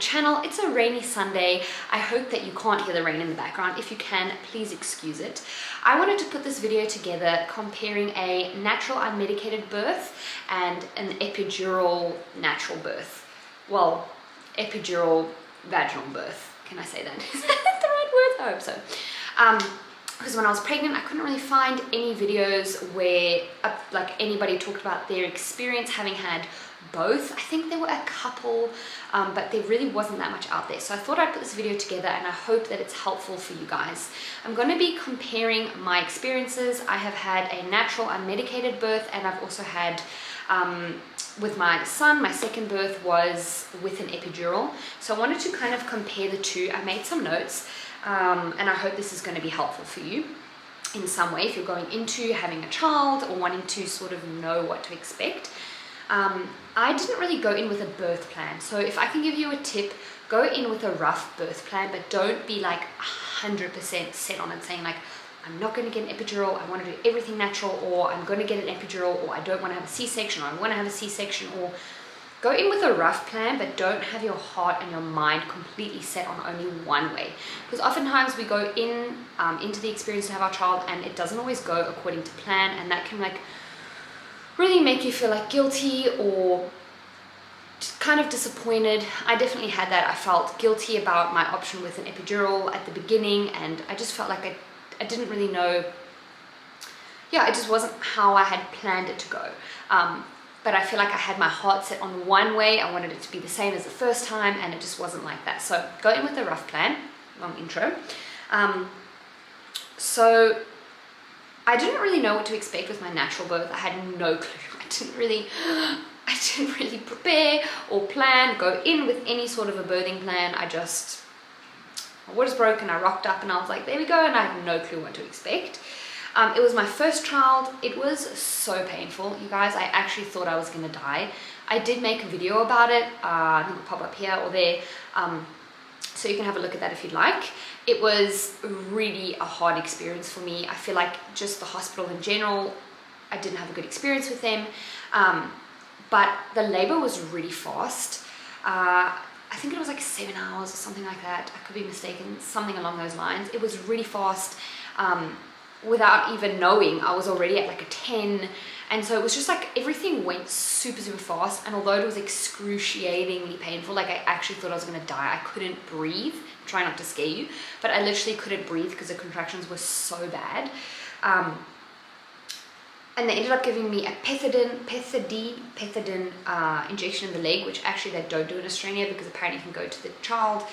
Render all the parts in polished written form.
channel. It's a rainy Sunday. I hope that you can't hear the rain in the background. If you can, please excuse it. I wanted to put this video together comparing a natural unmedicated birth and an epidural natural birth. Well, epidural vaginal birth. Can I say that? Is that the right word? I hope so. Because when I was pregnant, I couldn't really find any videos where like anybody talked about their experience having had both. I think there were a couple, but there really wasn't that much out there. So I thought I'd put this video together and I hope that it's helpful for you guys. I'm going to be comparing my experiences. I have had a natural unmedicated birth, and I've also had with my son, my second birth was with an epidural. So I wanted to kind of compare the two. I made some notes. And I hope this is going to be helpful for you in some way if you're going into having a child or wanting to sort of know what to expect. I didn't really go in with a birth plan, so if I can give you a tip, go in with a rough birth plan, but don't be like 100% set on it, saying like, I'm not going to get an epidural, I want to do everything natural, or I'm going to get an epidural, or I don't want to have a C-section, or I want to have a C-section, or go in with a rough plan, but don't have your heart and your mind completely set on only one way. Because oftentimes we go in into the experience to have our child and it doesn't always go according to plan, and that can like really make you feel like guilty or just kind of disappointed. I definitely had that. I felt guilty about my option with an epidural at the beginning, and I just felt like I didn't really know. Yeah, it just wasn't how I had planned it to go. But I feel like I had my heart set on one way. I wanted it to be the same as the first time, and it just wasn't like that. So go in with a rough plan. Long intro. So I didn't really know what to expect with my natural birth. I had no clue. I didn't really prepare or plan, go in with any sort of a birthing plan. My water's broken, I rocked up and I was like, there we go, and I had no clue what to expect. It was my first child. It was so painful, you guys. I actually thought I was gonna die. I did make a video about it. I think it'll pop up here or there, so you can have a look at that if you'd like. It was really a hard experience for me. I feel like just the hospital in general, I didn't have a good experience with them, but the labor was really fast. I think it was like 7 hours or something like that. I could be mistaken, something along those lines. It was really fast. Without even knowing, I was already at like a 10, and so it was just like everything went super fast. And although it was excruciatingly painful, like I actually thought I was gonna die. I couldn't breathe. Try not to scare you, but I literally couldn't breathe because the contractions were so bad. And they ended up giving me a pethidine injection in the leg, which actually they don't do in Australia because apparently you can go to the child.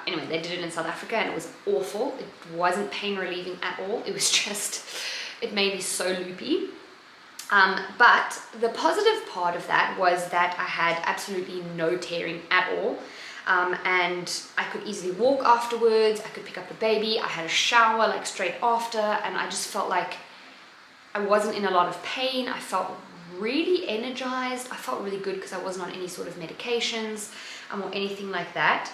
Anyway, they did it in South Africa and it was awful. It wasn't pain relieving at all. It was just, it made me so loopy. But the positive part of that was that I had absolutely no tearing at all. And I could easily walk afterwards. I could pick up the baby. I had a shower like straight after, and I just felt like I wasn't in a lot of pain. I felt really energized. I felt really good because I wasn't on any sort of medications or anything like that.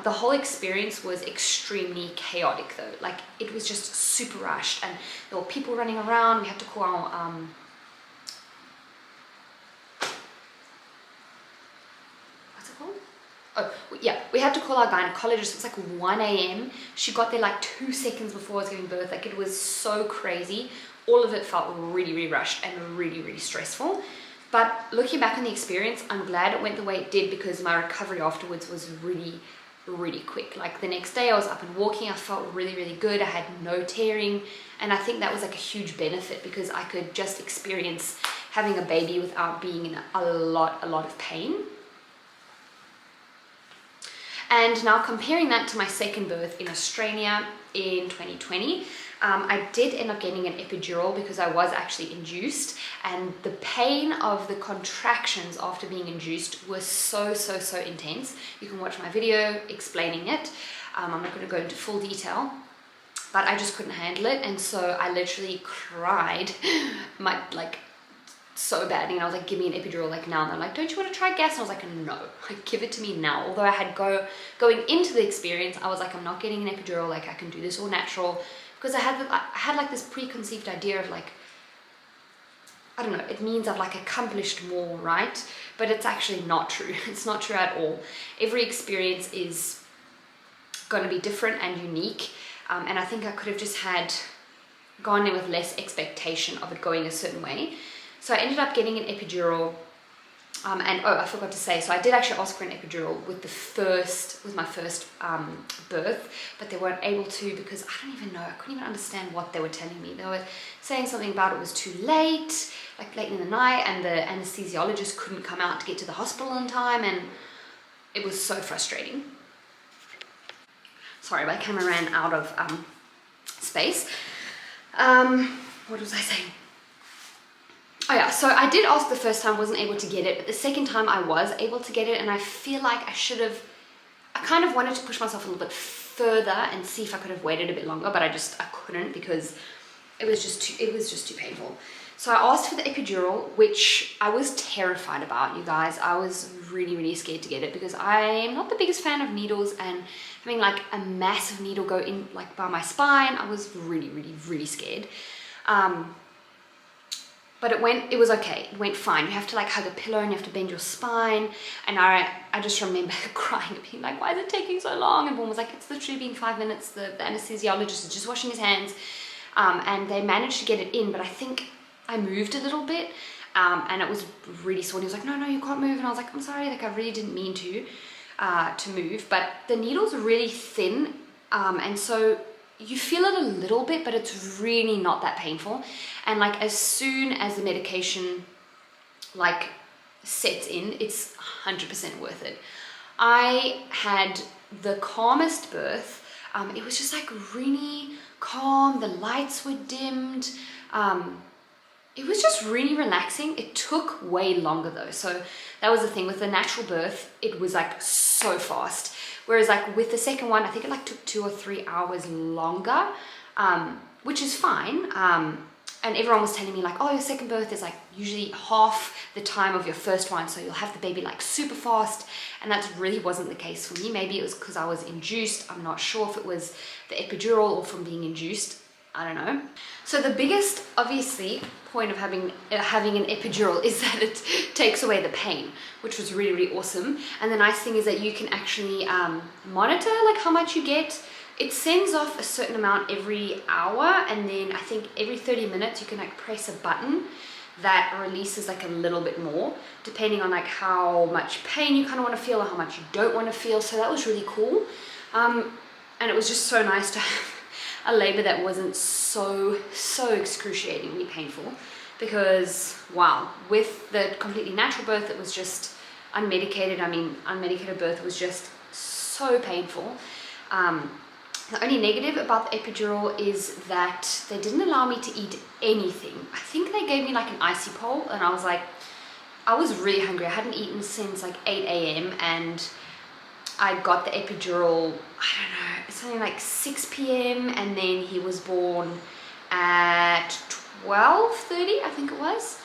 The whole experience was extremely chaotic though. Like it was just super rushed, and there were people running around. We had to call our what's it called? Oh yeah, we had to call our gynecologist. It was like 1 a.m. She got there like 2 seconds before I was giving birth. Like it was so crazy. All of it felt really rushed and really stressful. But looking back on the experience, I'm glad it went the way it did because my recovery afterwards was really quick. Like the next day I was up and walking. I felt really good. I had no tearing, and I think that was like a huge benefit because I could just experience having a baby without being in a lot of pain. And now comparing that to my second birth in Australia in 2020, I did end up getting an epidural because I was actually induced, and the pain of the contractions after being induced was so intense. You can watch my video explaining it. I'm not going to go into full detail, but I just couldn't handle it, and so I literally cried so badly, and I was like, give me an epidural like now. And they're like, don't you want to try gas? And I was like, no, like give it to me now. Although I had going into the experience, I was like, I'm not getting an epidural, like I can do this all natural. Because I had like this preconceived idea of like, I don't know, it means I've like accomplished more, right? But it's actually not true. It's not true at all. Every experience is going to be different and unique. And I think I could have just gone in with less expectation of it going a certain way. So I ended up getting an epidural. And oh, I forgot to say, so I did actually ask for an epidural with my first birth, but they weren't able to because I don't even know, I couldn't even understand what they were telling me. They were saying something about it was too late, like late in the night, and the anesthesiologist couldn't come out to get to the hospital in time, and it was so frustrating. Sorry, my camera ran out of space. What was I saying? Oh yeah, so I did ask the first time, wasn't able to get it, but the second time I was able to get it, and I feel like I kind of wanted to push myself a little bit further and see if I could have waited a bit longer, but I couldn't because it was just too painful. So I asked for the epidural, which I was terrified about, you guys. I was really, really scared to get it because I'm not the biggest fan of needles, and having like a massive needle go in like by my spine, I was really, really, really scared. But it was okay, it went fine. You have to like hug a pillow and you have to bend your spine. And I just remember crying and being like, why is it taking so long? And Bourne was like, it's literally been 5 minutes. The anesthesiologist is just washing his hands. And they managed to get it in, but I think I moved a little bit. And it was really sore. And he was like, no, you can't move. And I was like, I'm sorry, like I really didn't mean to move. But the needle's really thin. And so you feel it a little bit, but it's really not that painful. And like as soon as the medication like sets in, it's 100% worth it. I had the calmest birth. It was just like really calm. The lights were dimmed. It was just really relaxing. It took way longer though. So that was the thing with the natural birth. It was like so fast. Whereas like with the second one, I think it like took 2 or 3 hours longer, which is fine. And everyone was telling me like, oh, your second birth is like usually half the time of your first one. So you'll have the baby like super fast. And that really wasn't the case for me. Maybe it was because I was induced. I'm not sure if it was the epidural or from being induced. I don't know. So the biggest, obviously, point of having an epidural is that it takes away the pain, which was really, really awesome. And the nice thing is that you can actually monitor like how much you get. It sends off a certain amount every hour, and then I think every 30 minutes you can like press a button that releases like a little bit more, depending on like how much pain you kind of want to feel or how much you don't want to feel. So that was really cool. And it was just so nice to have a labor that wasn't so excruciatingly painful, because wow, with the completely natural birth, it was just unmedicated. I mean, unmedicated birth was just so painful. The only negative about the epidural is that they didn't allow me to eat anything. I think they gave me like an icy pole, and I was really hungry. I hadn't eaten since like 8 a.m. and I got the epidural, I don't know, it's something like 6 p.m. and then he was born at 12:30, I think it was.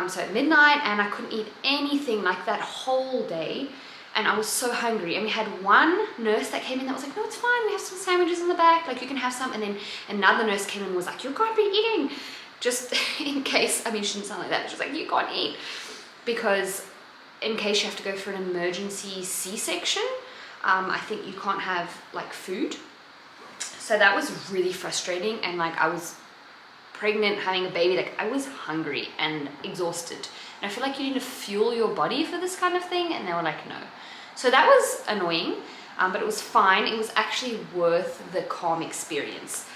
So at midnight, and I couldn't eat anything like that whole day. And I was so hungry. And we had one nurse that came in that was like, no, it's fine. We have some sandwiches in the back. Like, you can have some. And then another nurse came in and was like, you can't be eating. Just in case, I mean, she didn't sound like that. She was like, you can't eat. Because in case you have to go for an emergency C-section, I think you can't have like food. So that was really frustrating. And like, I was pregnant, having a baby, like I was hungry and exhausted. And I feel like you need to fuel your body for this kind of thing. And they were like, no. So that was annoying, but it was fine. It was actually worth the calm experience.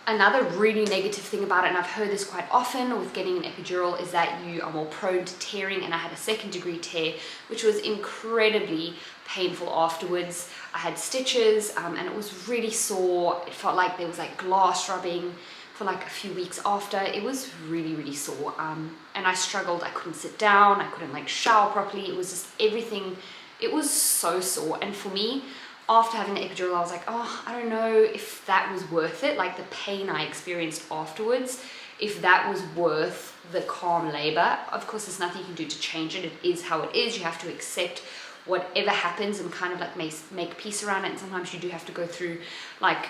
Another really negative thing about it, and I've heard this quite often with getting an epidural, is that you are more prone to tearing, and I had a 2nd-degree tear, which was incredibly painful afterwards. I had stitches, and it was really sore. It felt like there was like glass rubbing for like a few weeks after. It was really, really sore, and I struggled. I couldn't sit down, I couldn't like shower properly. It was just everything. It was so sore, and for me, after having the epidural, I was like, oh, I don't know if that was worth it. Like the pain I experienced afterwards, if that was worth the calm labor. Of course, there's nothing you can do to change it. It is how it is. You have to accept whatever happens and kind of like make peace around it. And sometimes you do have to go through like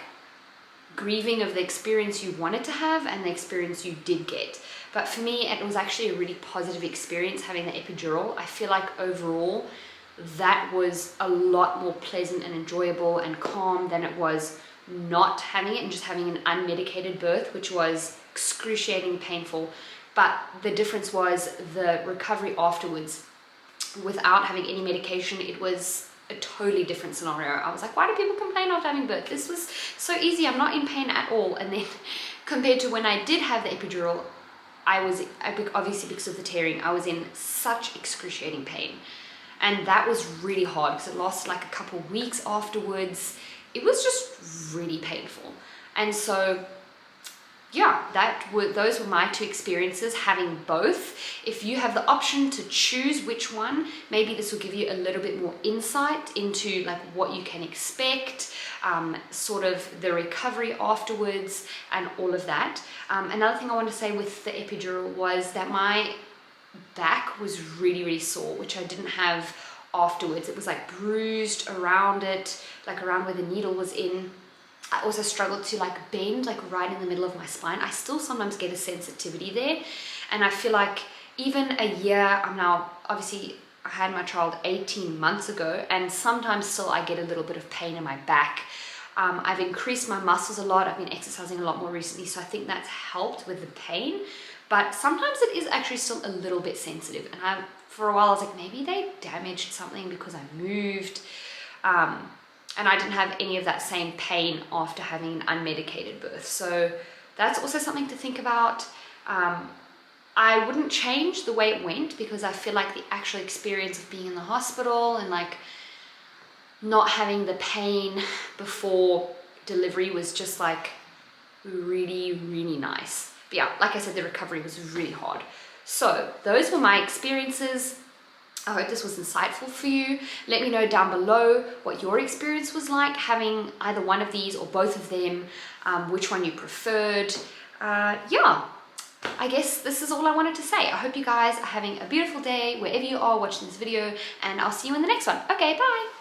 grieving of the experience you wanted to have and the experience you did get. But for me, it was actually a really positive experience having the epidural. I feel like overall, that was a lot more pleasant and enjoyable and calm than it was not having it and just having an unmedicated birth, which was excruciatingly painful. But the difference was the recovery afterwards. Without having any medication, it was a totally different scenario. I was like, why do people complain after having birth? This was so easy. I'm not in pain at all. And then compared to when I did have the epidural, obviously because of the tearing, I was in such excruciating pain. And that was really hard because it lasted like a couple of weeks afterwards. It was just really painful. And so, yeah, those were my two experiences having both. If you have the option to choose which one, maybe this will give you a little bit more insight into like what you can expect, sort of the recovery afterwards and all of that. Another thing I want to say with the epidural was that my back was really, really sore, which I didn't have afterwards. It was like bruised around it, like around where the needle was in. I also struggled to like bend like right in the middle of my spine. I still sometimes get a sensitivity there, and I feel like even a year, I'm now, obviously I had my child 18 months ago, and sometimes still I get a little bit of pain in my back. I've increased my muscles a lot. I've been exercising a lot more recently, so I think that's helped with the pain. But sometimes it is actually still a little bit sensitive. And for a while I was like, maybe they damaged something because I moved. And I didn't have any of that same pain after having an unmedicated birth. So that's also something to think about. I wouldn't change the way it went because I feel like the actual experience of being in the hospital and like not having the pain before delivery was just like really, really nice. But yeah, like I said, the recovery was really hard. So those were my experiences. I hope this was insightful for you. Let me know down below what your experience was like having either one of these or both of them, which one you preferred. Yeah, I guess this is all I wanted to say. I hope you guys are having a beautiful day wherever you are watching this video, and I'll see you in the next one. Okay, bye.